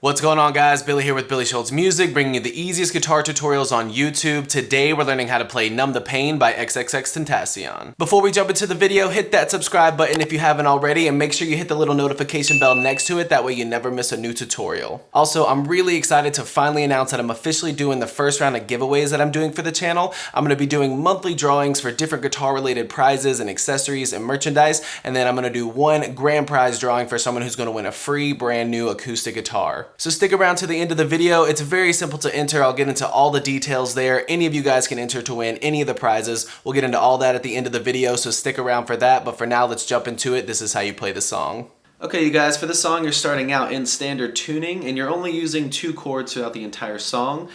What's going on, guys? Billy here with billyshultzmusic, bringing you the easiest guitar tutorials on YouTube. Today we're learning how to play Numb the Pain by XXXTentacion. Before we jump into the video, hit that subscribe button if you haven't already, and make sure you hit the little notification bell next to it, that way you never miss a new tutorial. Also, I'm really excited to finally announce that I'm officially doing the first round of giveaways that I'm doing for the channel. I'm going to be doing monthly drawings for different guitar related prizes and accessories and merchandise, and then I'm going to do one grand prize drawing for someone who's going to win a free brand new acoustic guitar. So stick around to the end of the video. It's very simple to enter. I'll get into all the details there. Any of you guys can enter to win any of the prizes. We'll get into all that at the end of the video, so stick around for that. But for now, let's jump into it. This is how you play the song. Okay, you guys, for this song, you're starting out in standard tuning, and you're only using 2 chords throughout the entire song.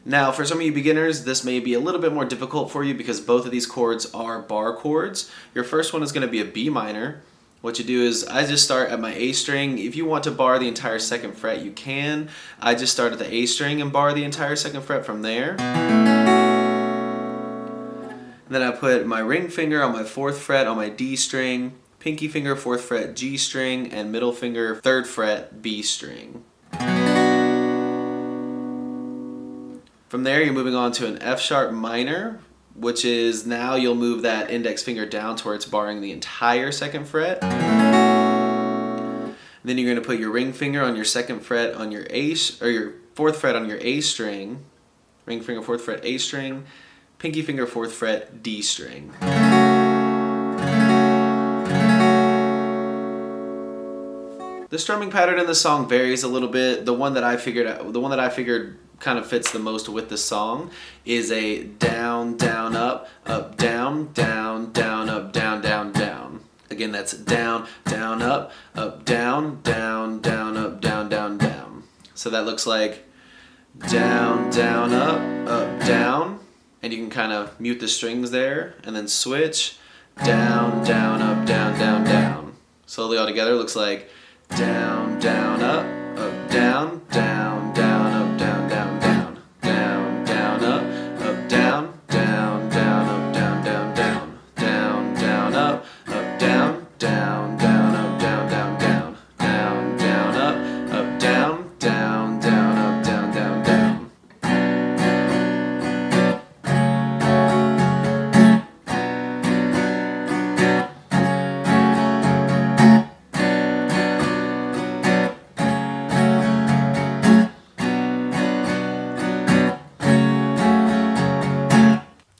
Now, for some of you beginners, this may be a little bit more difficult for you because both of these chords are bar chords. Your first one is going to be a B minor. What you do is, I just start at my A string. If you want to bar the entire 2nd fret, you can. I just start at the A string and bar the entire 2nd fret from there. And then I put my ring finger on my 4th fret on my D string, pinky finger 4th fret G string, and middle finger 3rd fret B string. From there, you're moving on to an F sharp minor, which is now you'll move that index finger down to where it's barring the entire 2nd fret. Then you're going to put your ring finger on your 2nd fret on your A, or your 4th fret on your A string, ring finger 4th fret A string, pinky finger 4th fret D string. The strumming pattern in the song varies a little bit. The one that I figured kind of fits the most with the song is a down, down, up, down, down, down, up, down, down, down. Again, that's down, down, up, down, down, down, up, down, down, down. So that looks like down, down, up, down. And you can kind of mute the strings there and then switch down, down, up, down, down, down. Slowly all together looks like down, down, up, down, down, down, up, down, down, down, down, down, up, down, down, down, up, down, down, down, down, down, up, down, down, down, up, down, down, down, down, down, up, down, down, down, up, down, down, down.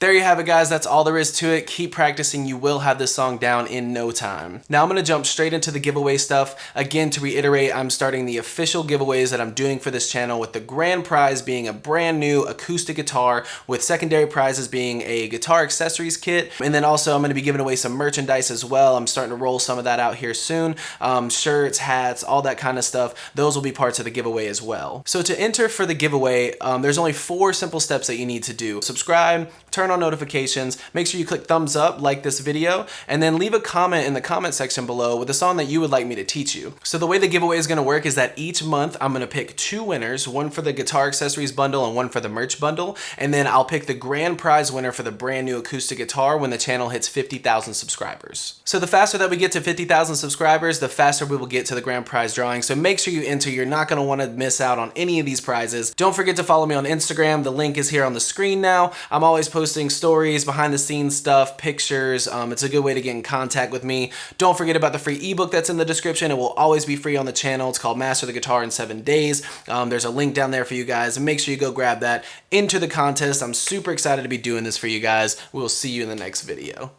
There you have it, guys. That's all there is to it. Keep practicing. You will have this song down in no time. Now I'm going to jump straight into the giveaway stuff. Again, to reiterate, I'm starting the official giveaways that I'm doing for this channel, with the grand prize being a brand new acoustic guitar, with secondary prizes being a guitar accessories kit. And then also I'm going to be giving away some merchandise as well. I'm starting to roll some of that out here soon. Shirts, hats, all that kind of stuff. Those will be parts of the giveaway as well. So to enter for the giveaway, there's only 4 simple steps that you need to do. Subscribe, turn on notifications, make sure you click thumbs up, like this video, and then leave a comment in the comment section below with a song that you would like me to teach you. So the way the giveaway is going to work is that each month I'm going to pick 2 winners, one for the guitar accessories bundle and one for the merch bundle, and then I'll pick the grand prize winner for the brand new acoustic guitar when the channel hits 50,000 subscribers. So the faster that we get to 50,000 subscribers, the faster we will get to the grand prize drawing. So make sure you enter. You're not going to want to miss out on any of these prizes. Don't forget to follow me on Instagram. The link is here on the screen now. I'm always posting stories, behind the scenes stuff, pictures. It's a good way to get in contact with me. Don't forget about the free ebook that's in the description. It will always be free on the channel. It's called Master the Guitar in 7 Days. There's a link down there for you guys, and make sure you go grab that. Enter the contest. I'm super excited to be doing this for you guys. We'll see you in the next video.